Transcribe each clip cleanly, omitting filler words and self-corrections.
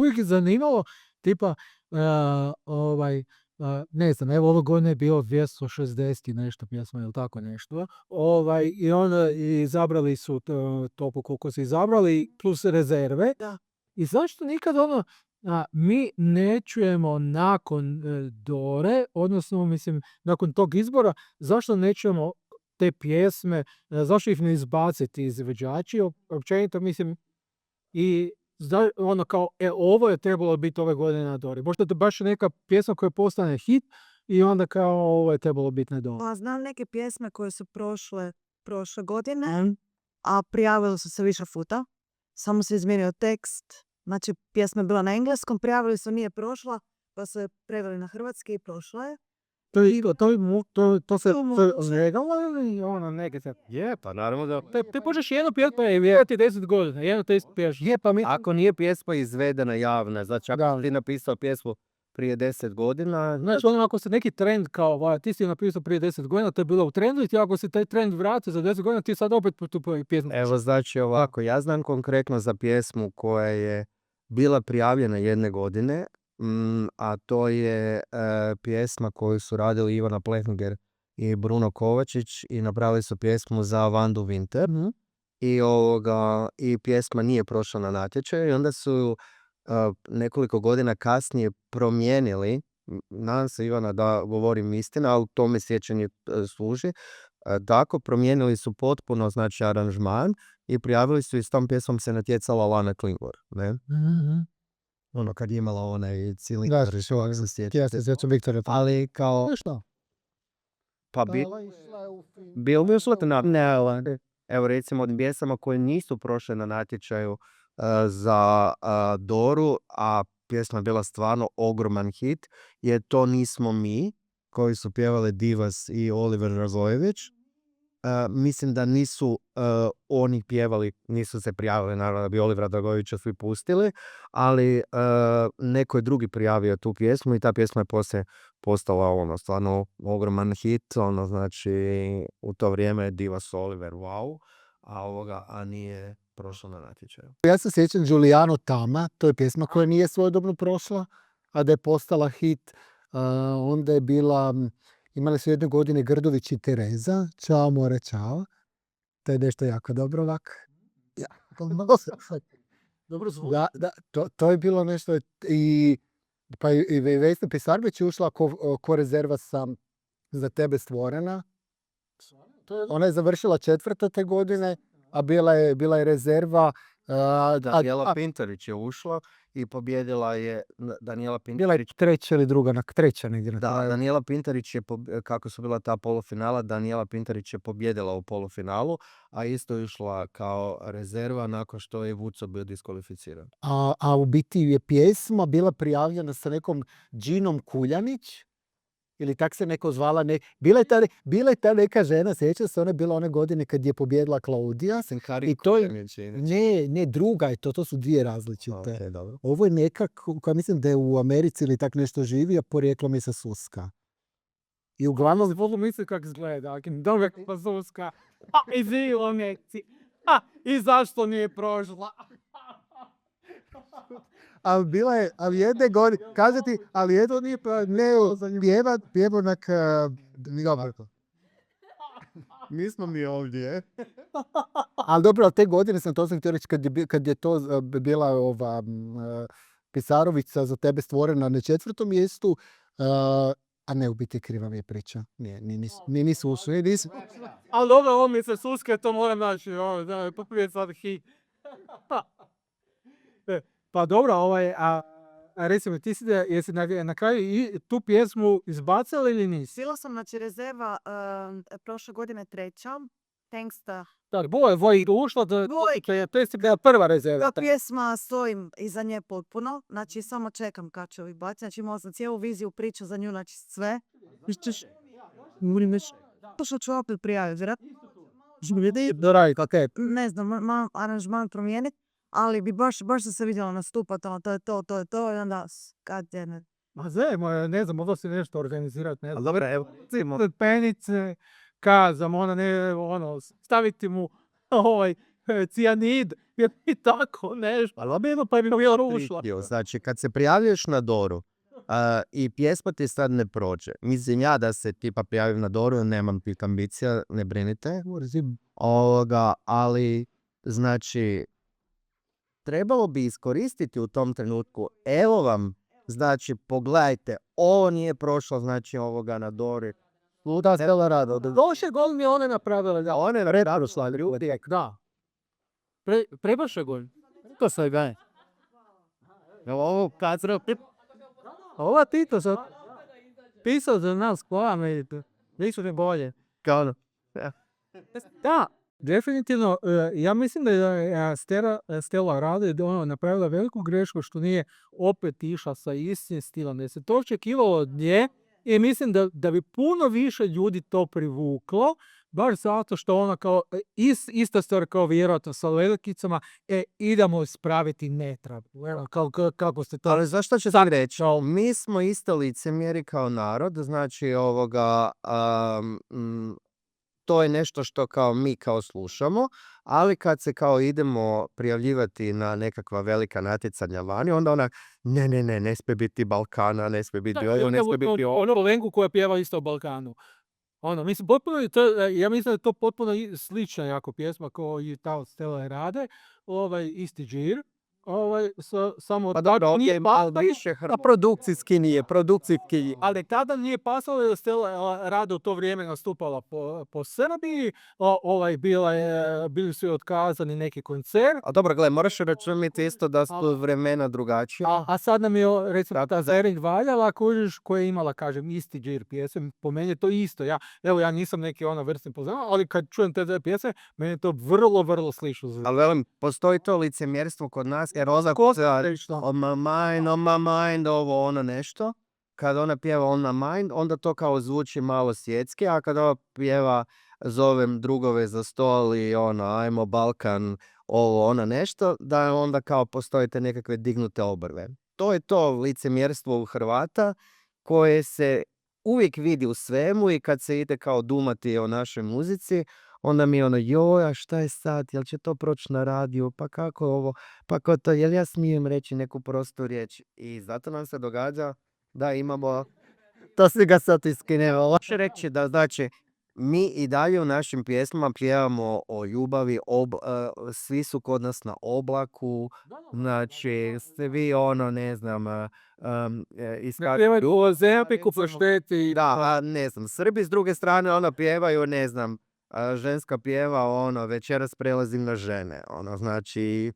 uvijek zanimalo, tipa, ne znam, evo ove godine je bilo 260 i nešto pjesma ili tako nešto. I onda izabrali su toliko koliko su izabrali, plus rezerve. Da. I zašto nikad mi ne čujemo nakon Dore, odnosno mislim nakon tog izbora, zašto ne čujemo te pjesme, zašto ih ne izbaciti izvođači, općenito mislim i kao, ovo je trebalo biti ove godine na Dori. Možda to baš neka pjesma koja postane hit i onda kao ovo je trebalo biti na Dori. Pa znam neke pjesme koje su prošle godine, a prijavili su se više puta. Samo se izmijenio tekst. Znači, pjesma je bila na engleskom, prijavili su, nije prošla, pa su je preveli na hrvatski i prošla je. To se zregalo ili ono neke se... Je, pa naravno da... Ti možeš jednu pjesmu pjevati 10 godina, jednu testu pješ. Je, pa ako nije pjesma izvedena javna, znači ako ti napisao pjesmu prije 10 godina... Znači, ako se neki trend kao, ti si napisao prije 10 godina, to je bilo u trendu i ti ako se taj trend vrati za 10 godina, ti sad opet tu pjesmu. Evo, znači ovako, ja znam konkretno za pjesmu koja je bila prijavljena jedne godine, a to je pjesma koju su radili Ivana Plehnuger i Bruno Kovačić i napravili su pjesmu za Vandu Winter. I pjesma nije prošla na natječaju i onda su nekoliko godina kasnije promijenili, nadam se Ivana da govorim istina, ali to me sjećanje služi, tako promijenili su potpuno znači aranžman i prijavili su i s tom pjesmom se natjecala Lana Klingor, ne? Ono kad je imala onaj cijeli... Da, sjećam Viktora. Ali kao... Što? Pa bil bi ušla na... Evo recimo od pjesama koje nisu prošle na natječaju za Doru, a pjesma je bila stvarno ogroman hit, je To nismo mi, koji su pjevali Divas i Oliver Razojević. Mislim da nisu oni pjevali, nisu se prijavili, naravno da bi Olivera Dragojevića svi pustili, ali neko je drugi prijavio tu pjesmu i ta pjesma je poslije postala stvarno ogroman hit, znači u to vrijeme Divas Oliver, wow, a nije prošlo na natječaju. Ja se sjećam Giuliano Tama, to je pjesma koja nije svojedobno prošla, a da je postala hit. Onda je bila, imali su jedne godine Grdović i Tereza, Ćao more čao, to je nešto jako dobro ovak. Ja. Dobro zvuk. Da, to je bilo nešto pa i Vesna Pisarbić je ušla ko rezerva sam za tebe stvorena. Ona je završila 4. te godine, a bila je rezerva. Daniela Pintarić je ušla i pobjedila je Daniela Pintarić. Bila je 3. ili 2. treća negdje na kraju. Daniela Pintarić je, kako su bila ta polufinala, Daniela Pintarić je pobjedila u polufinalu, a isto je išla kao rezerva nakon što je Vuco bio diskvalificiran. A u biti je pjesma bila prijavljena sa nekom Džinom Kuljanić, ili tak se neko zvala, bila je ta neka žena, sjeća se, ona je bila one godine kad je pobjedila Klaudija. I to je, ne, druga je to su dvije različite. Okay, ovo je neka koja mislim da je u Americi ili tak nešto živi, a porijeklom je sa Suska. I uglavnom... Zvolno misli kako izgleda, dobro pa Suska, i zašto nije prošla? Ali bila je, ali jedne godine, kazati, ali jedno nije pjeva onak, Nismo mi ovdje. Ali dobro, te godine sam htio reći, kad je to bila Pisarovića za tebe stvorena na 4. mjestu, a ne, u biti kriva mi je priča. Nisu ušli. Ali dobro, ovo mi se Suske, to moram naći, poprijed sad hit. Pa dobro, recimo, ti jesi na kraju tu pjesmu izbacila ili nisi? Bila sam, znači, rezerva prošle godine 3. Thanksta. Tak, Voj ušla, to je prva rezerva. Ta pjesma stojim iza nje potpuno, znači samo čekam kad će ovih baciti, znači imala sam cijelu viziju, priču za nju, znači sve. Što ću opet prijaviti, vjerojatno? Ne znam, aranžman promijeniti. Ali bi baš sam se vidjela nastupa, to je to, i onda kad je ne. Ma ne znam, možda si nešto organizirati, ne znam. Dobro, evo, penice, kazam, staviti mu cijanid i tako nešto. Ali bilo pa je bilo rušla. Znači, kad se prijavljuješ na Doru i pjesma ti sad ne prođe, mislim ja da se tipa prijavim na Doru, nemam tih ambicija, ne brinite, ali znači trebalo bi iskoristiti u tom trenutku, evo vam, znači pogledajte, ovo nije prošlo, znači ovoga na Dori. Luda Stella Rado. Prošle godine one napravile, da. One je preprošla ljudi. Da. Prebaše godine. To sve gaj. Ovo kazra, Ova Tito sad pisao za nas koja medite. Nisu ne bolje. kao ono, Da, definitivno, ja mislim da je Stella Rado ono napravila veliku grešku što nije opet išla sa istim stilom. Da se to očekivalo od nje i mislim da bi puno više ljudi to privuklo, baš zato što ona kao, ista stvar kao vjerojatno sa velikicama, idemo ispraviti nepravdu. Kako ste to... ali zašto će sad reći? Mi smo isto licemjeri kao narod, znači to je nešto što kao mi kao slušamo, ali kad se kao idemo prijavljivati na nekakva velika natjecanja vani, onda ona, ne smije biti Balkana, ne smije biti ovo, ne smije biti ovo. Ono Lenku koja pjeva isto o Balkanu. Ono, mislim, potpuno, ja mislim da je to potpuno slična jako pjesma kao i ta od Stella Rade, isti džir. Samo Pa dobro, nije više A produkcijski nije. ali tada nije pasalo da Stella Rado u to vrijeme nastupala po Srbiji, bili su joj otkazani neki koncert. A dobro, gledaj, moraš računati isto da su vremena drugačija. A sad nam je, recimo, ta Zerrin valjala, kužiš, koja je imala, kažem, isti džir pjesem, po meni je to isto. Ja nisam neki vrstni poznao, ali kad čujem te pjesme, meni je to vrlo, vrlo slično. Ali velim, postoji to licemjerstvo kod nas, jer ona on my mind, ovo ono nešto. Kad ona pjeva on my mind, onda to kao zvuči malo svjetski, a kad ona pjeva zovem drugove za stol i ajmo Balkan, ovo ono nešto, da onda kao postoje te nekakve dignute obrve. To je to licemjerstvo u Hrvata koje se uvijek vidi u svemu i kad se ide kao dumati o našoj muzici, onda mi joj, a šta je sad, jel će to proći na radiju, pa kako ovo, pa ko to, jel ja smijem reći neku prostu riječ? I zato nam se događa da imamo, to si ga sad iskinemo. Hoće reći da, znači, mi i dalje u našim pjesmama pjevamo o ljubavi, svi su kod nas na oblaku, znači, svi ne znam, O Zempiku pošteti. Da, ne znam, Srbi s druge strane pjevaju, ne znam, ženska pjeva, večeras prelazim na žene, znači,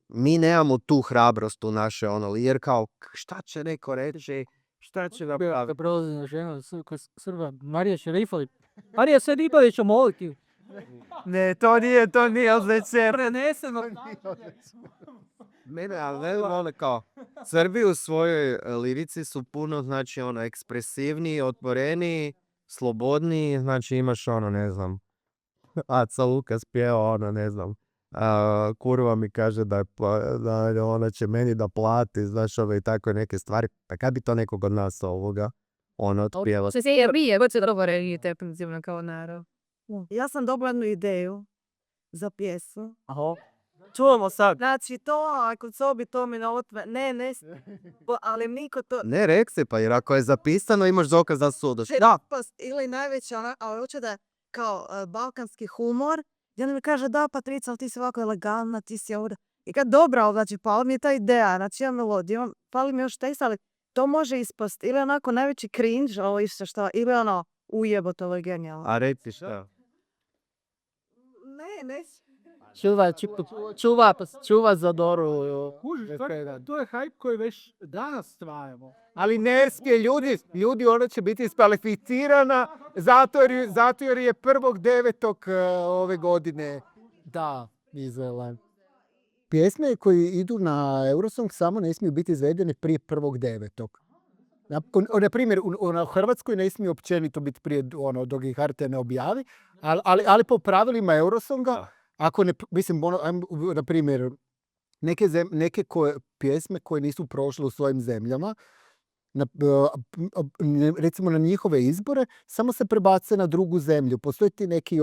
mi nemamo tu hrabrost u naše, jer kao, šta će neko reći, šta će napraviti? Prelazim na žene, Srba, Marija Šerifović. Marija Šerifović će moliti. Ne, to nije odličje. Preneseno. Mene, ali kao, Srbi u svojoj lirici su puno, znači, ekspresivniji, otvoreniji, slobodniji, znači imaš ne znam, Aca Lukas pjeva ne znam, kurva mi kaže da ona će meni da plati, znaš, i tako neke stvari, pa kad bi to nekog od nas otpjeva? Ja sam dobila jednu ideju za pjesmu. Čujemo sad. Znači to, ako sobi to mi na otve, ne, ali niko to... Ne, reci pa, jer ako je zapisano imaš dokaz da sudaš. Da. Ili najveća, ali hoće da je kao balkanski humor. I onda mi kaže, da Patrica, ali ti si ovako elegantna, ti si ovdje. I kad dobro, znači, pala mi je ta ideja, znači ja melodiju, pali mi još tekst, ali to može ispast ili onako najveći cringe, ovo isto što, ili ujebo, to je genijalno. A reci šta? Ne. Čuva za Doru. To je hype koji već danas stvaramo. Ali ne smije, ljudi ona će biti diskvalificirana zato jer je 1.9. ove godine. Da, izvela. Pjesme koji idu na Eurosong samo ne smiju biti izvedene prije 1.9. Na primjer, u Hrvatskoj ne smije općenito biti prije dok ih HRT ne objavi, ali po pravilima Eurosonga, ako ne, mislim, na primjer, neke pjesme koje nisu prošle u svojim zemljama, recimo na njihove izbore, samo se prebace na drugu zemlju. Postoje ti neki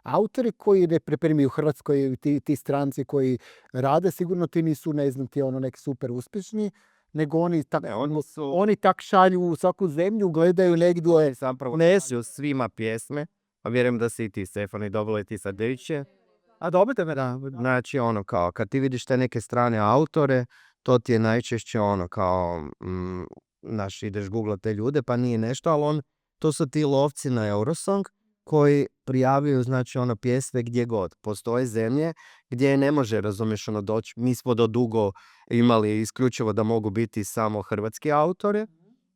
autori koji ne pripremaju u Hrvatskoj, ti stranci koji rade, sigurno ti nisu, ne znam, ti neki super uspješni, nego oni tak šalju u svaku zemlju, gledaju negdje. Zapravo nesu svima pjesme, a vjerujem da si i ti, Stefani, dobila i ti sad Deviće. A dobite me, da. Znači, kao, kad ti vidiš te neke strane autore, to ti je najčešće kao, ideš googlat te ljude, pa nije nešto, ali to su ti lovci na Eurosong koji prijavljuju, znači, pjesme gdje god. Postoje zemlje gdje ne može, razumiješ, doći. Mi smo do dugo imali isključivo da mogu biti samo hrvatski autore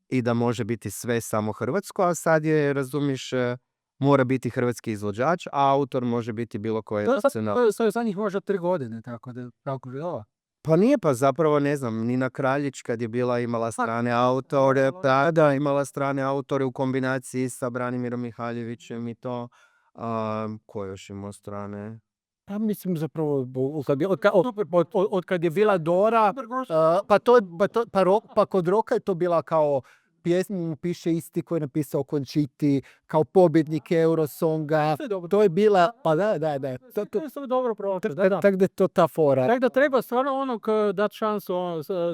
i da može biti sve samo hrvatsko, a sad je, razumiješ, mora biti hrvatski izvođač, a autor može biti bilo koje. To je za njih možda 3 godine, tako da ovo. Pa nije, pa zapravo ne znam, Nina Kraljić kad je bila imala strane autore, da, imala strane autore u kombinaciji sa Branimirom Mihaljevićem i to. Ko još imao strane? Ja mislim zapravo od kad je bila Dora, pa kod Roka je to bila kao pjesmu piše isti koji je napisao Končiti, kao pobjednik Eurosonga. To je bila, pa da. To je dobro prošlo. Tako da je to ta fora. Tako da treba stvarno dati šansu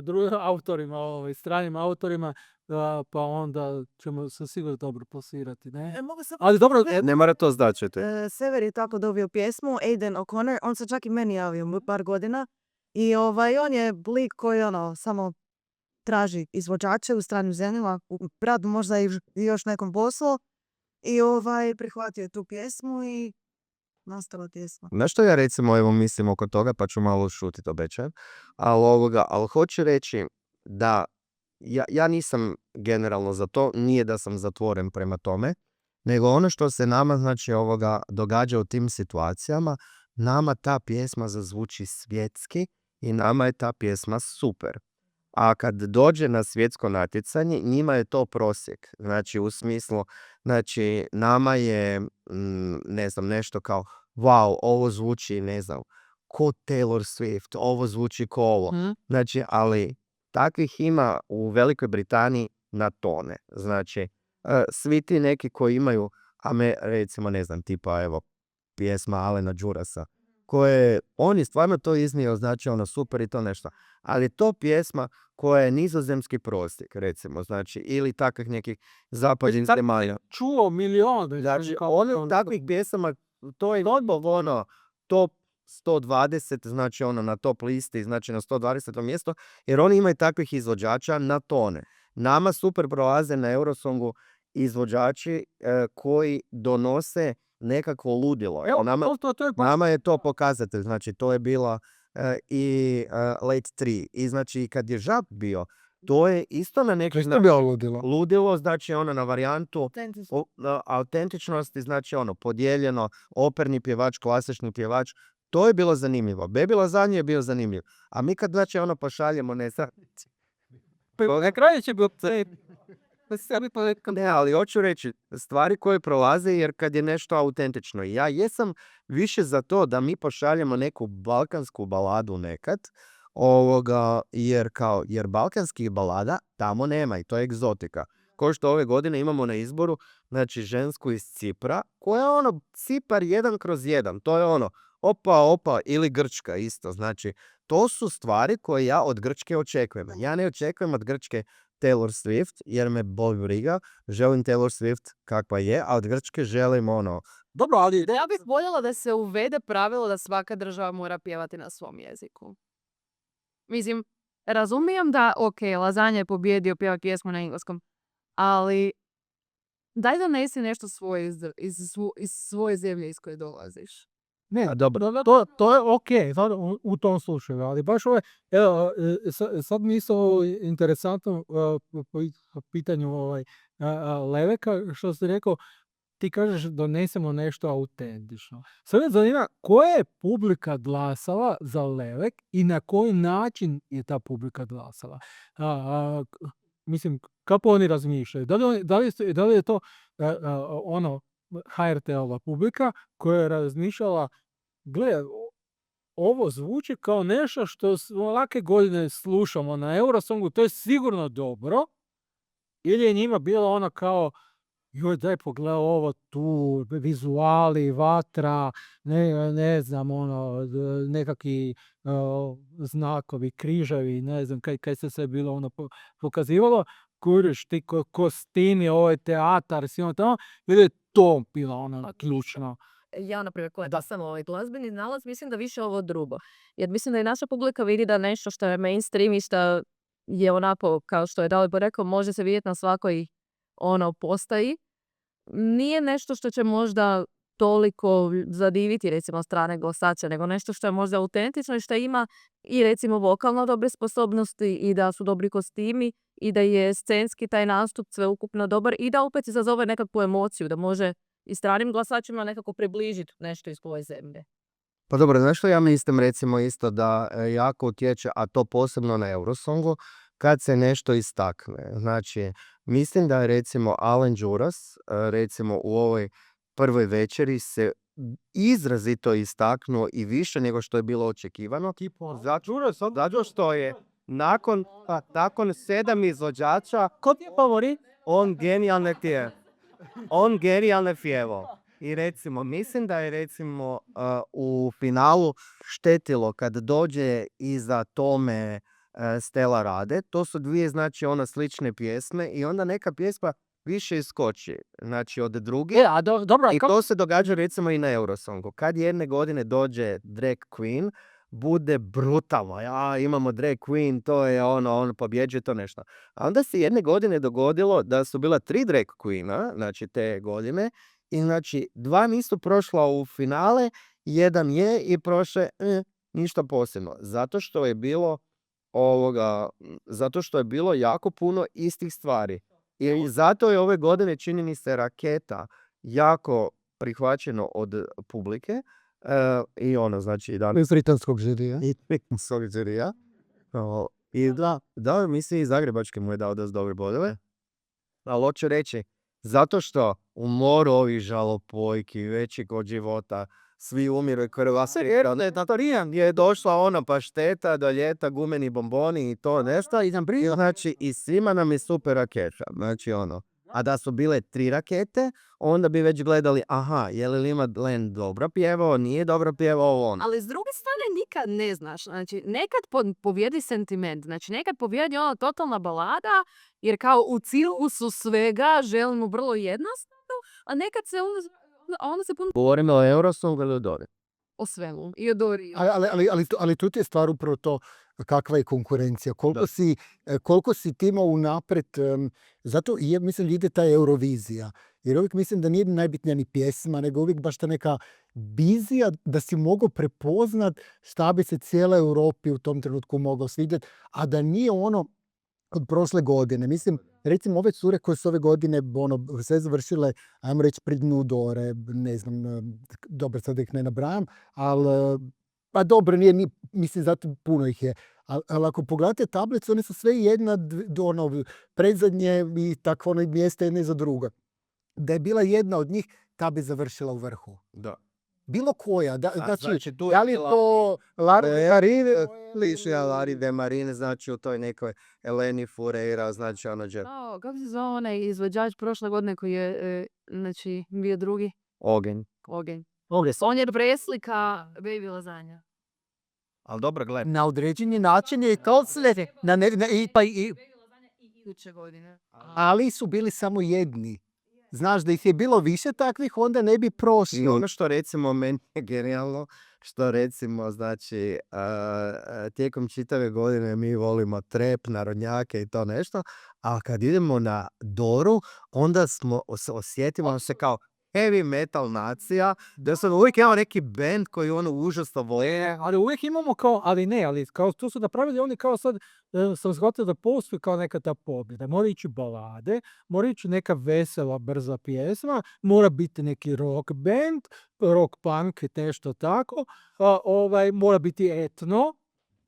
drugim autorima, stranim autorima, pa onda ćemo se sigurno dobro plasirati, ne? Ali dobro, Ne mora to značiti. Sever je tako dobio pjesmu, Aidan O'Connor, on se čak i meni javio par godina i on je lik koji samo traži izvođače u stranim zemljama, brat možda i još nekom poslu i prihvatio je tu pjesmu i nastala pjesma. Znaš što ja recimo mislim oko toga, pa ću malo šutiti, obećajem, ali hoću reći da ja nisam generalno za to, nije da sam zatvoren prema tome, nego ono što se nama znači događa u tim situacijama, nama ta pjesma zazvuči svjetski i nama je ta pjesma super. A kad dođe na svjetsko natjecanje, njima je to prosjek. Znači, u smislu, znači, nama je, ne znam, nešto kao, wow, ovo zvuči, ne znam, ko Taylor Swift, ovo zvuči ko ovo. Znači, ali takvih ima u Velikoj Britaniji na tone. Znači, svi ti neki koji imaju, recimo, ne znam, tipa, pjesma Alena Đurasa, koje, on je stvarno to iznio, znači super i to nešto. Ali to pjesma koja je nizozemski prosjek, recimo, znači, ili takvih nekih zapadnih zemalja. Čuo milion. Znači, takvih pjesama, to je top 120, znači na top listi, znači na 120. mjesto, jer oni imaju takvih izvođača na tone. Nama super prolaze na Eurosongu izvođači koji donose nekakvo ludilo. Nama je to pokazatelj, znači to je bila i Late 3. I znači kad je Žab bio, to je isto na neki ludilo, znači na varijantu autentičnosti, znači podijeljeno, operni pjevač, klasični pjevač, to je bilo zanimljivo. Baby Lasagna je bio zanimljiv. A mi kad znači pošaljemo, ne znam, na kraju će bilo ne, ali hoću reći, stvari koje prolaze, jer kad je nešto autentično, ja jesam više za to da mi pošaljemo neku balkansku baladu nekad, jer balkanskih balada tamo nema i to je egzotika. Ko što ove godine imamo na izboru, znači žensku iz Cipra, koja je Cipar 1/1, to je opa, ili Grčka isto, znači to su stvari koje ja od Grčke očekujem. Ja ne očekujem od Grčke Taylor Swift, jer me boli briga, želim Taylor Swift kakva je, a od Grčke želim Dobro, ali... Ja bih voljela da se uvede pravilo da svaka država mora pjevati na svom jeziku. Mislim, razumijem da, Lasagna je pobjedio, pjeva pjesmu na engleskom, ali daj donesi nešto svoje iz svoje zemlje iz koje dolaziš. Ne, to je okej, u tom slučaju, ali baš sad mi isto interesantno po pitanju Leveka, što si rekao, ti kažeš donesemo nešto autentično. Sad me zanima koja je publika glasala za Levek i na koji način je ta publika glasala. Mislim, kako oni razmišljaju? Da li je to HRT-ova publika koja je razmišljala, gle, ovo zvuči kao nešto što svake godine slušamo na Eurosongu, to je sigurno dobro, ili je njima bilo ono kao joj daj pogledaj ovo tu, vizuali, vatra, ne znam, ono, nekakvi znakovi, križevi, ne znam, kaj se sve bilo ono pokazivalo, kuriš, ti kostimi, ovaj teatar, svi ono tamo, ili je to bilo ono ključno. Ja, na primjer, koja sam glazbeni nalaz, mislim da više ovo drugo. Jer mislim da i naša publika vidi da nešto što je mainstream i što je onako, kao što je Dalibor rekao, može se vidjeti na svakoj postaji. Nije nešto što će možda toliko zadiviti recimo strane glasače, nego nešto što je možda autentično i što ima i recimo vokalno dobre sposobnosti i da su dobri kostimi i da je scenski taj nastup sveukupno dobar i da opet izazove nekakvu emociju, da može i stranim glasačima nekako približiti nešto iz svoje zemlje. Pa dobro, znaš što ja mislim recimo isto da jako utječe, a to posebno na Eurosongu, kad se nešto istakne. Znači, mislim da je recimo Alen Đuras recimo u ovoj prvoj večeri se izrazito istaknuo i više nego što je bilo očekivano. Zato što je nakon 7 izvođača on genijalne pjevao. I recimo, mislim da je recimo u finalu štetilo kad dođe iza tome Stella Rade. To su dvije, znači, slične pjesme i onda neka pjesma više iskoči, znači, od druge. Dobro, I to se događa recimo i na Eurosongu. Kad jedne godine dođe drag queen, bude brutalno. Imamo drag queen, to je on pobjeđuje to nešto. A onda se jedne godine dogodilo da su bila 3 drag queena, znači te godine, i znači 2 nisu prošla u finale, jedan je i prošle ništa posebno. Zato što je bilo jako puno istih stvari. I zato je ove godine, čini mi se, Raketa jako prihvaćeno od publike. I znači Iz britanskog žirija. i britanskog žirija. I da, mislim i Zagrebački mu je dao dosta dobre bodove. Ali hoću reći, zato što u moru ovih žalopojki, većih od života, svi umiru i je došla ona pašteta do ljeta, gumeni bomboni i to nešto. Znači, i svima nam je super Raketa. Znači, A da su bile 3 rakete, onda bi već gledali, aha, je li Lima Len dobro pjevao, nije dobro pjevao, Ali s druge strane nikad ne znaš. Znači, nekad pobjedi sentiment. Znači, nekad pobjedi totalna balada, jer kao u cirkusu svega želimo vrlo jednostavno, a nekad se onda se puno Govorimo o Eurosongu ili o Dori? o svemu. I o Dori. Ali tu ti je stvar upravo to kakva je konkurencija. Koliko si tima unaprijed, zato mislim ide ta Eurovizija. Jer uvijek mislim da nije najbitnija ni pjesma, nego uvijek baš ta neka vizija da si mogao prepoznat šta bi se cijela Europi u tom trenutku mogao svidjeti, a da nije od prošle godine. Mislim, recimo ove cure koje su ove godine sve završile, ajmo reći, pri dnu Dore, ne znam, dobro, sad ih ne nabrajam, ali pa dobro, nije, mislim, zato puno ih je. Ali ako pogledate tablicu, one su sve jedna, predzadnje i tako mjesta jedna iza druga. Da je bila jedna od njih, ta bi završila u vrhu. Da. Bilo koja. Znači, tu da li je to Lari de Marine, znači u toj nekoj Eleni Fureira, znači Kako se zvao onaj izvođač prošle godine koji je bio drugi? Ogenj. Sonjer Breslika, Baby Lazanja. Ali dobro, gledaj. na određeni način je to slede. Iduće godine. Ali su bili samo jedni. Znaš, da ih je bilo više takvih, onda ne bi prošli. I ono što recimo meni je genijalno, što recimo, znači, tijekom čitave godine mi volimo trap, narodnjake i to nešto, a kad idemo na Doru, onda osjetimo se kao heavy metal nacija, da sam uvijek imao neki band koji užasno vole. Ali uvijek imamo ali kao to su napravili oni kao sad, sam shvatio da postoji kao neka ta pobjeda. Mora ići balade, mora ići neka vesela, brza pjesma, mora biti neki rock band, rock punk i nešto tako, mora biti etno.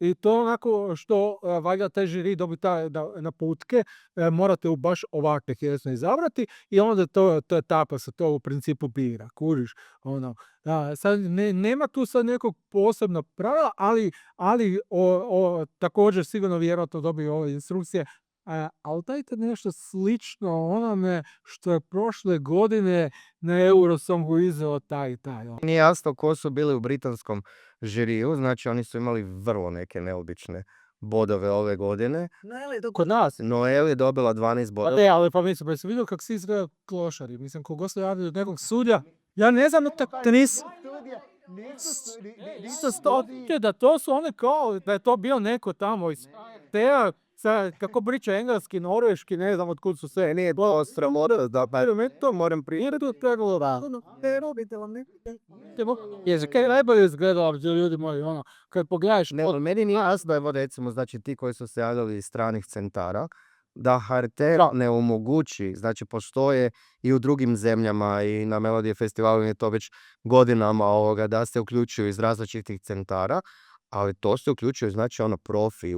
I to onako što valjda taj žiri dobi naputke, morate baš ovakve pjesme izabrati i onda to je etapa, se to u principu bira, kuriš. Sad nema tu sad nekog posebnog pravila, ali također sigurno vjerojatno dobiju ove instrukcije, ali dajte nešto slično onome što je prošle godine na Eurosongu izveo taj i taj. Nije jasno ko su bili u britanskom žiriju, znači oni su imali vrlo neke neobične bodove ove godine. Kod nas. Noel je dobila 12 bodova. Ne, ali pa mislim, pa jesi vidio kako svi izgledaju klošari. Mislim, kogo se javljaju od nekog sudja, ja ne znam da nisu da to su one kao, da je to bio neko tamo iz te, kako priča engleski, norveški, ne znam od kud su sve. Nije to sramota da to moram Jer tu trebalo da. Jezik je najbolje izgledalo, ljudi moji, ono, kad pogledaš. Ne, ali meni nije jasno, evo recimo, znači ti koji su se javljali iz stranih centara, da HRT ne omogući, znači postoje i u drugim zemljama i na Melodije festivalu je to već godinama da se uključuju iz različitih centara, ali to se uključuje znači profi.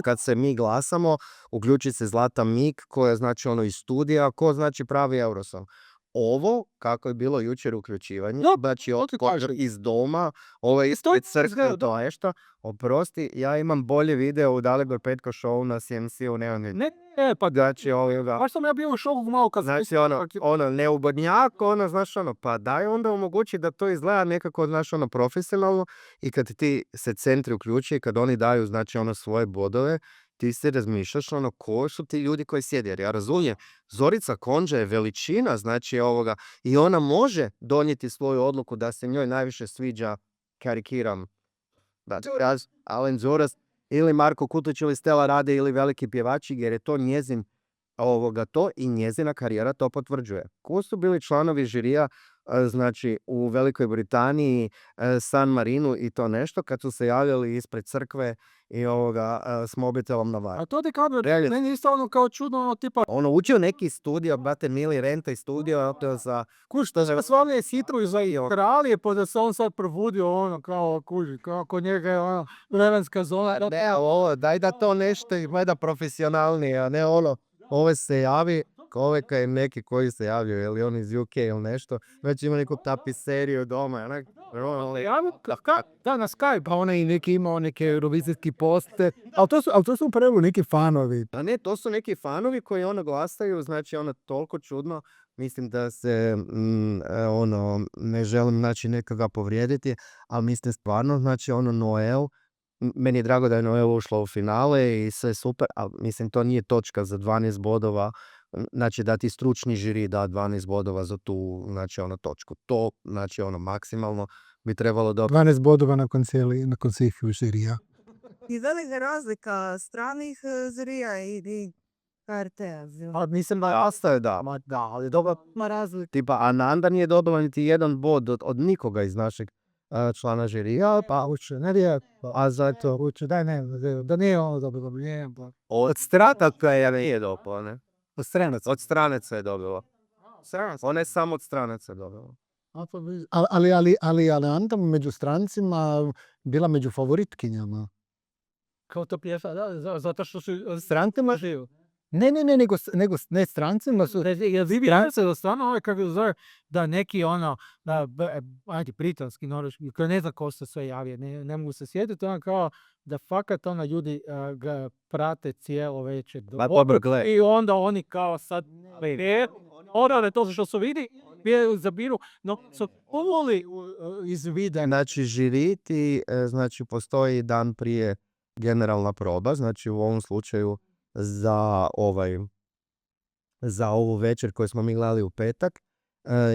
Kad se mi glasamo, uključi se Zlata Mik koja je znači iz studija, ko znači pravi Eurosong. Ovo, kako je bilo jučer uključivanje, znači iz doma, ovo je ispred crkve, to nešto, oprosti, ja imam bolje video u Dalibor Petko show na CMC-u, Ne, pa znači baš sam ja bio u šoku malo kad znači neubodnjak, znaš pa daj onda omogući da to izgleda nekako, znaš profesionalno i kad ti se centri uključi, kad oni daju znači svoje bodove, ti se razmišljaš ko su ti ljudi koji sjede, jer ja razumijem, Zorica Konđa je veličina, znači i ona može donijeti svoju odluku da se njoj najviše sviđa, karikiram, znači Alen Zoras ili Marko Kutoć ili Stella Rade ili veliki pjevači, jer je to njezin to i njezina karijera to potvrđuje. Ko su bili članovi žirija, znači u Velikoj Britaniji, San Marinu i to nešto, kad su se javljali ispred crkve i s mobitelom na var. A to ti kao, meni isto kao čudno, tipa... Učio neki studio, brate, Mili Renta i studio, za... Kuži, s vama je sitruju za kralje, pa da se on sad probudio, kao, kuži, kako njega je, vremenska zona. Ne, daj da to nešto gleda profesionalnije, a ne ove se javi, ove kaj neki koji se javljaju, ili on iz UK ili nešto, već ima neku tapiseriju doma, Da, na Skype. Pa ona i neki imao neke eurovizijski poste, ali to su upravo neki fanovi. A ne, to su neki fanovi koji glasaju, znači toliko čudno, mislim da se ne želim znači nekoga povrijediti, ali mislim stvarno znači Noel, meni je drago da je Noel ušla u finale i sve super, ali mislim to nije točka za 12 bodova, znači da ti stručni žiri da 12 bodova za tu znači točku. To znači maksimalno bi trebalo da... 12 bodova nakon svih žirija. I velika razlika stranih žirija i HRT-a. Ali mislim da ostaje da. Da, ali dobro. Ma razlika. Tipa Ananda nije dobila niti jedan bod od nikoga iz našeg člana žirija, pa uče, ne je, a zato uče, daj ne, da nije ono dobilo, nije. od stranaca je nije dobila, ne? Od stranaca. Od stranaca je dobila. Ona je samo od stranaca dobila. Ali Ananda među strancima bila među favoritkinjama. Kao to pješa, da, zato što su strancima živu. Ne, nego ne strancima su... Ja vidim se da stvarno kako zove, da neki ajde, britanski, norveški, koji ne zna ko se sve javio, ne mogu se sjetiti, kao da fakat ljudi ga prate cijelo večer. I onda oni kao sad, odavde to što su vidi, zabiru, no su povoli iz vida. Znači žiriti, znači postoji dan prije generalna proba, znači u ovom slučaju za ovu večer koju smo mi gledali u petak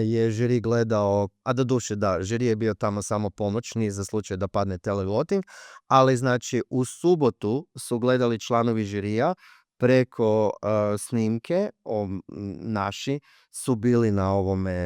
je žiri gledao, a doduše da, žiri je bio tamo samo pomoćni za slučaj da padne televoting, ali znači u subotu su gledali članovi žirija preko snimke, naši su bili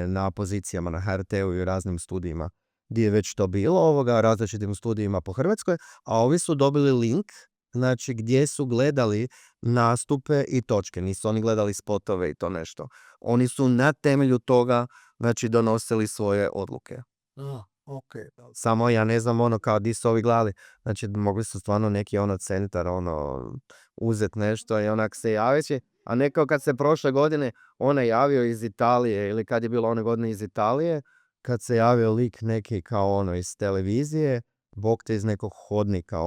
na pozicijama na HRT-u i raznim studijima gdje je već to bilo, različitim studijima po Hrvatskoj, a ovi su dobili link, znači gdje su gledali nastupe i točke, nisu oni gledali spotove i to nešto. Oni su na temelju toga, znači, donosili svoje odluke. Okay. Samo ja ne znam kao di su ovi gledali, znači mogli su stvarno neki centar uzeti nešto i onak se javiti, a ne kao kad se prošle godine javio iz Italije ili kad je bilo one godine iz Italije, kad se javio lik neki kao iz televizije, bog te iz nekog hodnika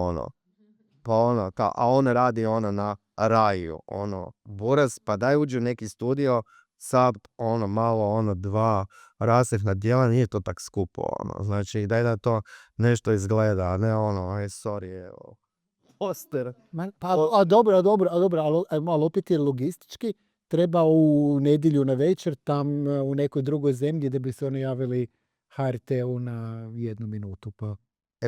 pa a on radi na raju, ono, buraz, pa daj uđi u neki studio, sad, ono, malo, ono, 2 rasvjetna djela, nije to tak skupo, ono, znači, daj da to nešto izgleda, a ne ono, sorry, evo, poster. A dobro, ali opet je logistički, treba u nedjelju na večer tam u nekoj drugoj zemlji da bi se oni javili HRT-u na 1 minutu, pa...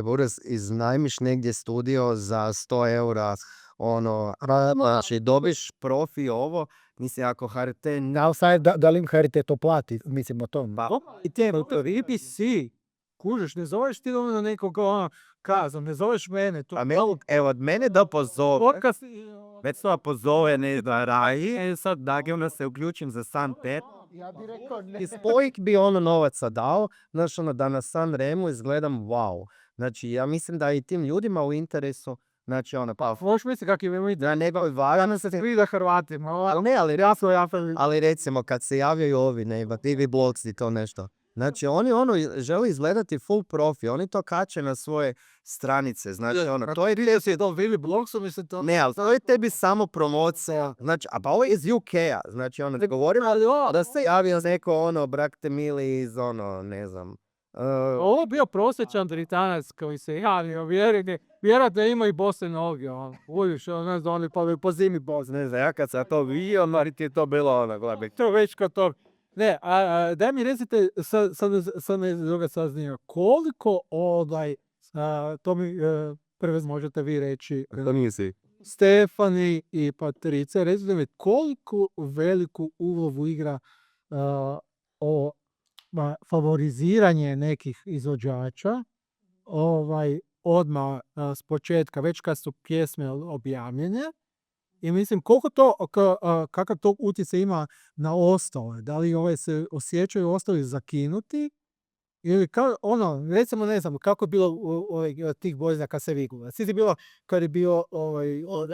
Buraz, iznajmiš negdje studio za 100 eura, ono, znači, dobiš profi ovo, mislim, ako HRT Da li im HRT to plati, mislim o tom. I te BBC, kužiš, ne zoveš ti ono nekog kazom, ne zoveš mene. To, evo, od mene da pozove, podcast, već to pozove, ne da raji, sad da se uključim za San Pet. Ja bih rekao, I spojik bi ono novaca dao, znaš, ono, da na San Remu izgledam wow. Znači, ja mislim da i tim ljudima u interesu, znači, ono, pa, možeš misliti kakvi imamo da ne bi varano se svi da Hrvatima. ne, ali recimo, kad se javljaju ovi, ne, TV blogs i to nešto. Znači, oni ono žele izgledati full profi, oni to kače na svoje stranice, znači, ono, to je to Vivi Blogsu, mislim to. ne, ali to je tebi samo promocija, znači, a pa ovo je iz UK-a, znači, ono, ne govorim da se javio neko, ono, brakte mili iz, ono, ne znam. Ovo je bio prosječan Britanac koji se javio, vjerojatno ima i bose noge, uviš, ne znam, oni po zimi bose. Ne znam, ja kad sam to vidio, mari ti je to bilo, ono, gledaj. To već kad to... Ne, daj mi recite, sad me druga saznija, koliko to mi prve možete vi reći, To nisi. Stefani i Patrice, recite mi koliko veliku ulogu igra favoriziranje nekih izvođača odmah s početka, već kad su pjesme objavljene. I mislim, kakav to utjecaj ima na ostale? Da li se osjećaju ostali zakinuti? Ili recimo, ne znam, kako je bilo tih godina kad se vigula? Svi bilo kad je bio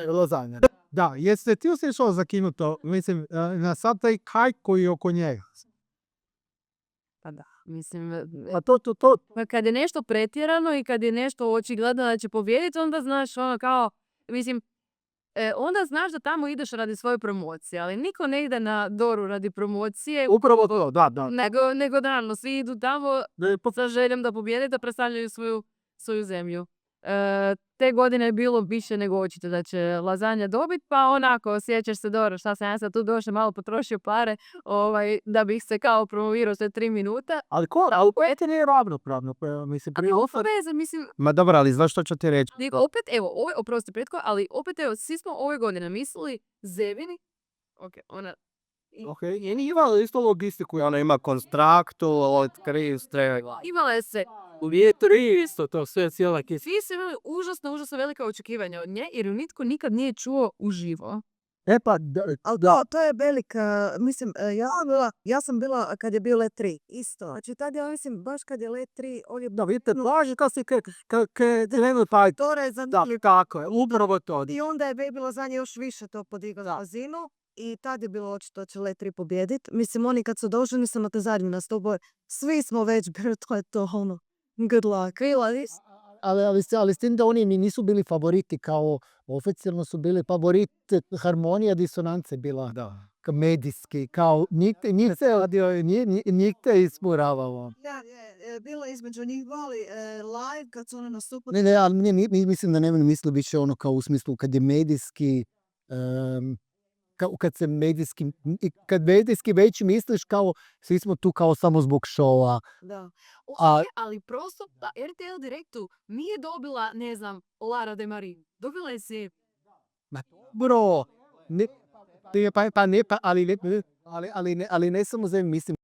Lozanja. Da, jeste ti osjećao zakinuto, mislim, na sad taj hajk koji je oko njega? Pa da, mislim, A to... kad je nešto pretjerano i kad je nešto očigledno da će pobijediti, onda znaš ono kao, mislim, onda znaš da tamo ideš radi svoje promocije, ali niko ne ide na Doru radi promocije. Upravo to, da. Nego naravno, svi idu tamo sa željom da pobjede, da predstavljaju svoju zemlju. Te godine je bilo više nego očito da će Lazanja dobiti, pa onako, sjećaš se dobro, šta sam ja sad tu došao, malo potrošio pare, da bih se kao promovirao sve 3 minuta. Ali opet nije ravnopravno, mislim. Ali ovo veze, mislim... Ma dobro, ali znaš što ću ti reći? Opet, evo, oprosti pretko, ali opet, evo, svi smo ove godine mislili Zevini, ona... Je nije imala isto logistiku. Ona ima konstraktu, od krive. Imala je se... U vjetri isto, to sve cijela kisa. Svi su imali užasno velika očekivanja od nje, jer ju nitko nikad nije čuo uživo. Ali to je velika, mislim, ja sam bila kad je bio Let 3, isto. Znači tad ja mislim, baš kad je Let 3, on je... Da, vidite, blaži kad si krenu taj... To je za... Da, tako je, upravo to. I onda je bilo za nje još više to podigao razinu. I tad je bilo očito da će Let 3 pobjediti. Mislim, oni kad su došli, nisam na te zadnju nastupu, svi smo već bili, to je to, ono, good luck. Ali s tim da oni nisu bili favoriti, kao oficijalno su bili favoriti, harmonija disonance bila medijski, kao njih te ismuravalo. Bilo između njih voli live kad su oni nastupili. Ne, ali mislim da ne misli više ono kao u smislu kad je medijski, kad medijski već misliš kao svi smo tu kao samo zbog šova. Da. Ali prosto RTL Direktu nije dobila, ne znam, Lara de Marin. Dobila je se... Bro, ali ne samo za mislim